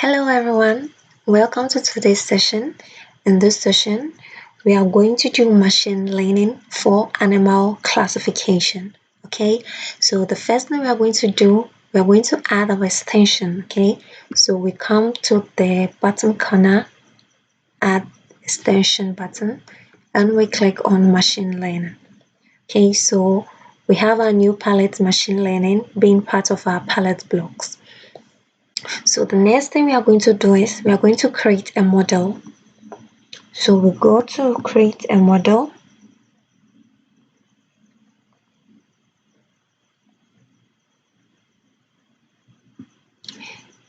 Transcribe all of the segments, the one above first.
Hello everyone, welcome to today's session. In this session, we are going to do machine learning for animal classification. Okay, so the first thing we are going to do, we are going to add our extension. Okay, so we come to the bottom corner, add extension button, and we click on machine learning. Okay, so we have our new palette machine learning being part of our palette blocks. So the next thing we are going to do is we are going to create a model. So we go to create a model.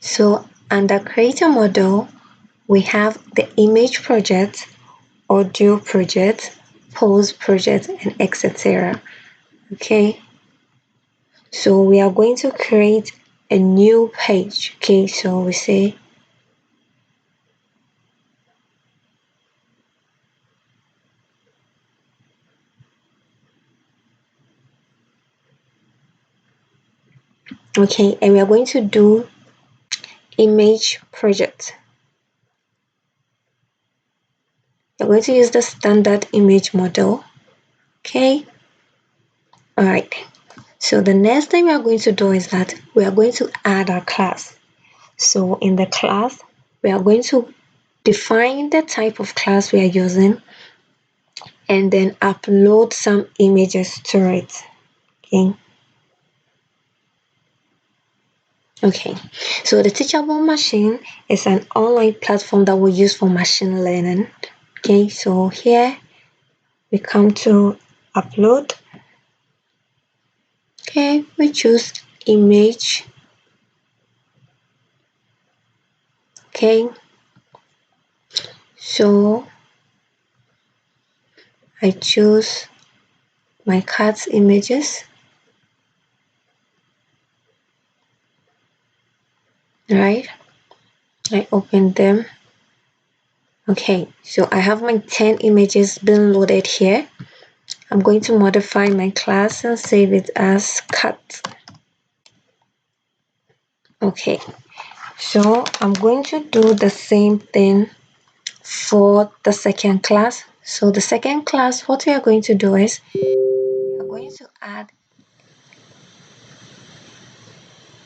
So under create a model, we have the image project, audio project, pose project, and etc. Okay. So we are going to create a new page. Okay. So we say okay, and we are going to do image project. We're going to use the standard image model. Okay. All right. So the next thing we are going to do is that we are going to add our class. So in the class, we are going to define the type of class we are using and then upload some images to it. Okay, so the Teachable Machine is an online platform that we use for machine learning. Okay, so here we come to upload. Okay, we choose image. Okay, so I choose my cat's images. Right, I open them. Okay, so I have my 10 images being loaded here. I'm going to modify my class and save it as cat. Okay, so I'm going to do the same thing for the second class. So the second class, what we are going to do is we are going to add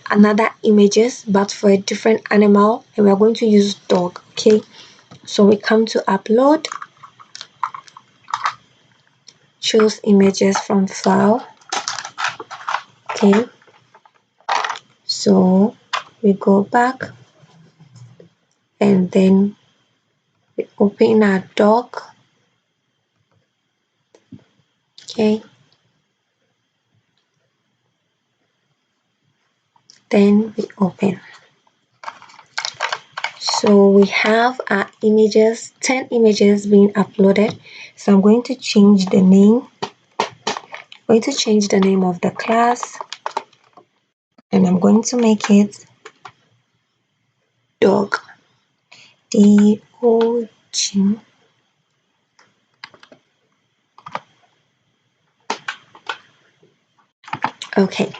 another images but for a different animal, and we are going to use dog. Okay, so we come to upload, choose images from file. Okay, so we go back and then we open our dog. Okay, then we open. So we have our images, 10 images being uploaded. So I'm going to change the name. I'm going to change the name of the class, and I'm going to make it dog. D-O-G. Okay.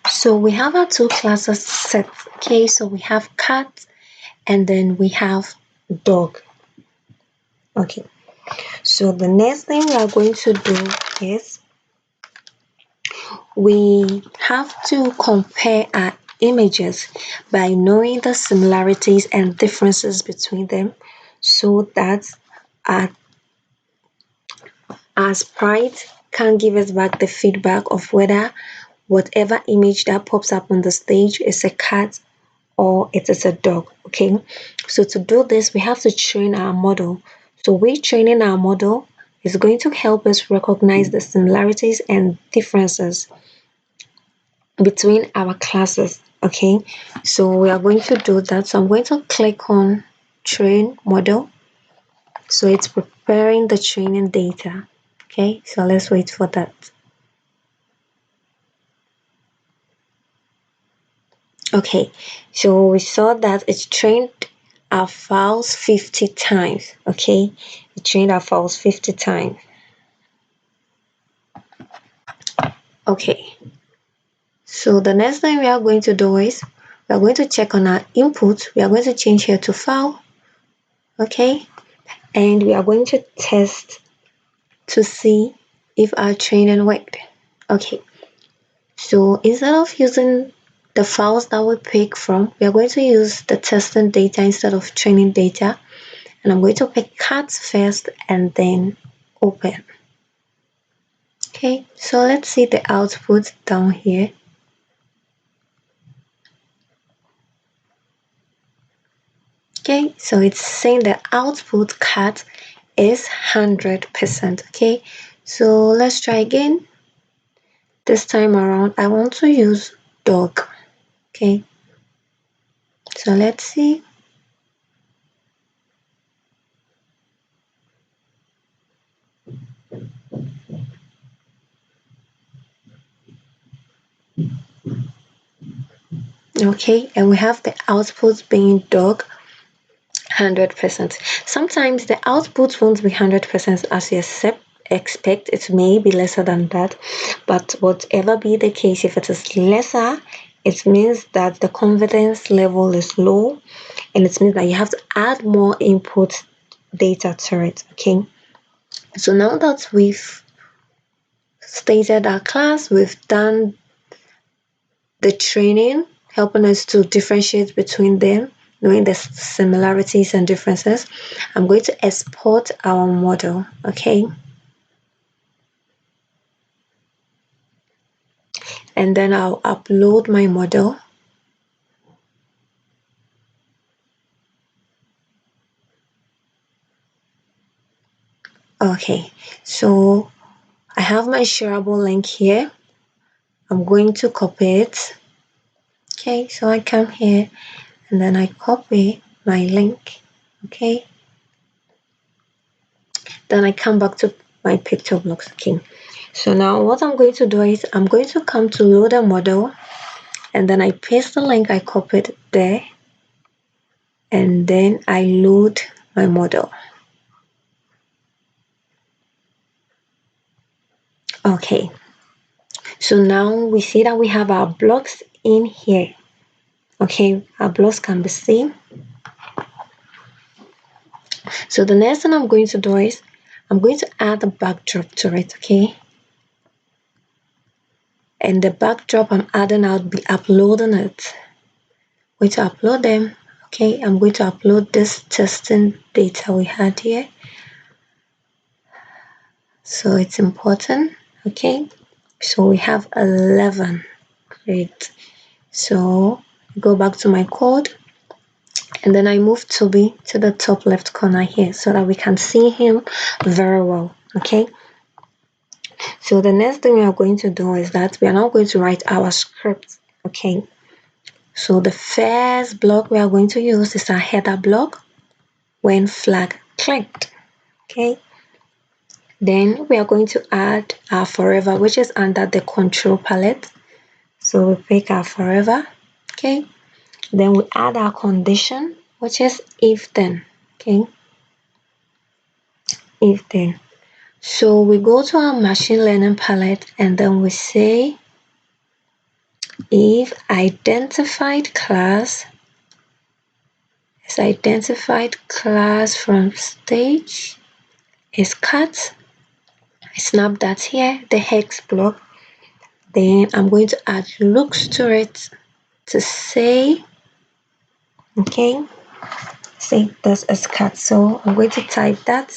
So we have our two classes set. Okay, so we have cat and then we have dog. Okay. So the next thing we are going to do is we have to compare our images by knowing the similarities and differences between them so that our sprite can give us back the feedback of whether whatever image that pops up on the stage is a cat or it is a dog. Okay, so to do this we have to train our model. So training our model is going to help us recognize the similarities and differences between our classes. Okay, so we are going to do that. So I'm going to click on train model. So it's preparing the training data. Okay, so let's wait for that. Okay, so we saw that it trained our files 50 times. Okay, it trained our files 50 times. Okay, so the next thing we are going to do is we are going to check on our input. We are going to change here to file. Okay, and we are going to test to see if our training worked. Okay, so instead of using the files that we pick from, we are going to use the testing data instead of training data. And I'm going to pick cats first and then open. Okay, so let's see the output down here. Okay, so it's saying the output cat is 100%. Okay, so let's try again. This time around, I want to use dog. Okay, so let's see. Okay, and we have the output being dog 100%. Sometimes the output won't be 100% as you expect. It may be lesser than that, but whatever be the case, if it is lesser, it means that the confidence level is low, and it means that you have to add more input data to it. Okay, so now that we've stated our class, we've done the training, helping us to differentiate between them, knowing the similarities and differences. I'm going to export our model. Okay, and then I'll upload my model. Okay, so I have my shareable link here. I'm going to copy it. Okay, so I come here and then I copy my link. Okay, then I come back to my PictoBlox. Okay, so now what I'm going to do is I'm going to come to load a model, and then I paste the link I copied there, and then I load my model. Okay, so now we see that we have our blocks in here. Okay, our blocks can be seen. So the next thing I'm going to do is I'm going to add a backdrop to it. Okay, and the backdrop I'm adding, I'll be uploading it. I'm going to upload them. Okay, I'm going to upload this testing data we had here, so it's important. Okay, so we have 11. Great. So go back to my code, and then I move Toby to the top left corner here so that we can see him very well. Okay, so the next thing we are going to do is that we are now going to write our script. Okay, so the first block we are going to use is our header block when flag clicked. Okay, then we are going to add our forever, which is under the control palette. So we pick our forever. Okay, then we add our condition, which is if then. Okay, if then. So we go to our machine learning palette, and then we say if identified class is identified class from stage is cat. I snap that here, the hex block. Then I'm going to add looks to it to say, okay, say this is cat. So I'm going to type that.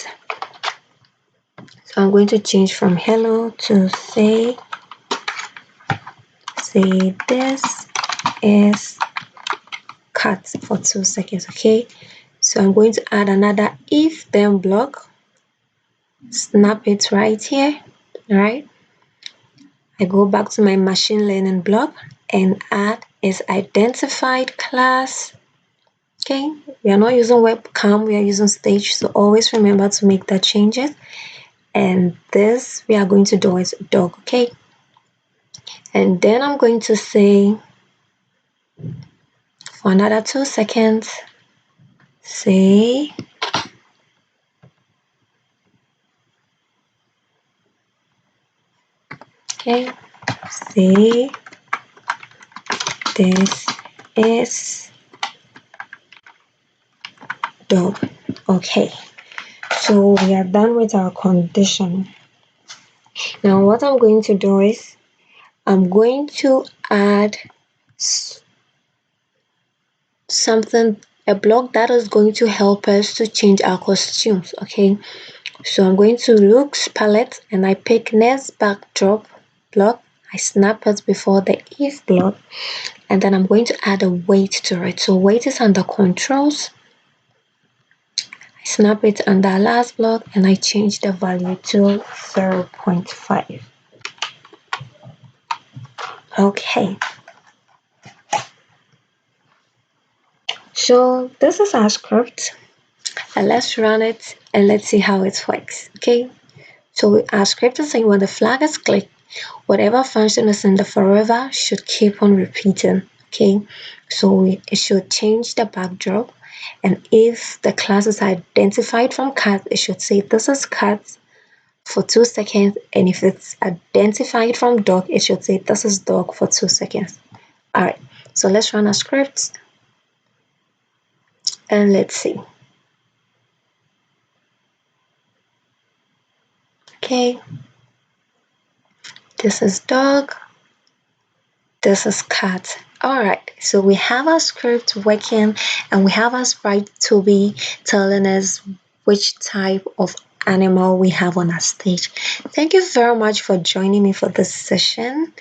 So I'm going to change from hello to say this is cat for 2 seconds. Okay, so I'm going to add another if then block, snap it right here. All right, I go back to my machine learning block and add is identified class. Okay, we are not using webcam, we are using stage, so always remember to make that changes. And this we are going to do is dog. Okay, and then I'm going to say for another 2 seconds, say okay, say this is dog. Okay, so we are done with our condition. Now what I'm going to do is I'm going to add something, a block that is going to help us to change our costumes. Okay, so I'm going to looks palette and I pick next backdrop block. I snap it before the if block, and then I'm going to add a weight to it. So weight is under controls. I snap it under last block and I change the value to 0.5. Okay, so this is our script, and let's run it and let's see how it works. Okay, so our script is saying when the flag is clicked, whatever function is in the forever should keep on repeating. Okay, so it should change the backdrop, and if the class is identified from cat, it should say this is cat for 2 seconds, and if it's identified from dog, it should say this is dog for 2 seconds. All right, so let's run our script and let's see. Okay, this is dog, this is cat. All right, so we have our script working and we have our sprite Toby telling us which type of animal we have on our stage. Thank you very much for joining me for this session.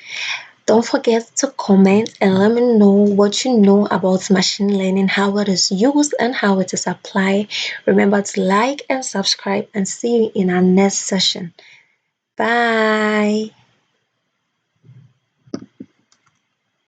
Don't forget to comment and let me know what you know about machine learning, how it is used and how it is applied. Remember to like and subscribe, and see you in our next session. Bye.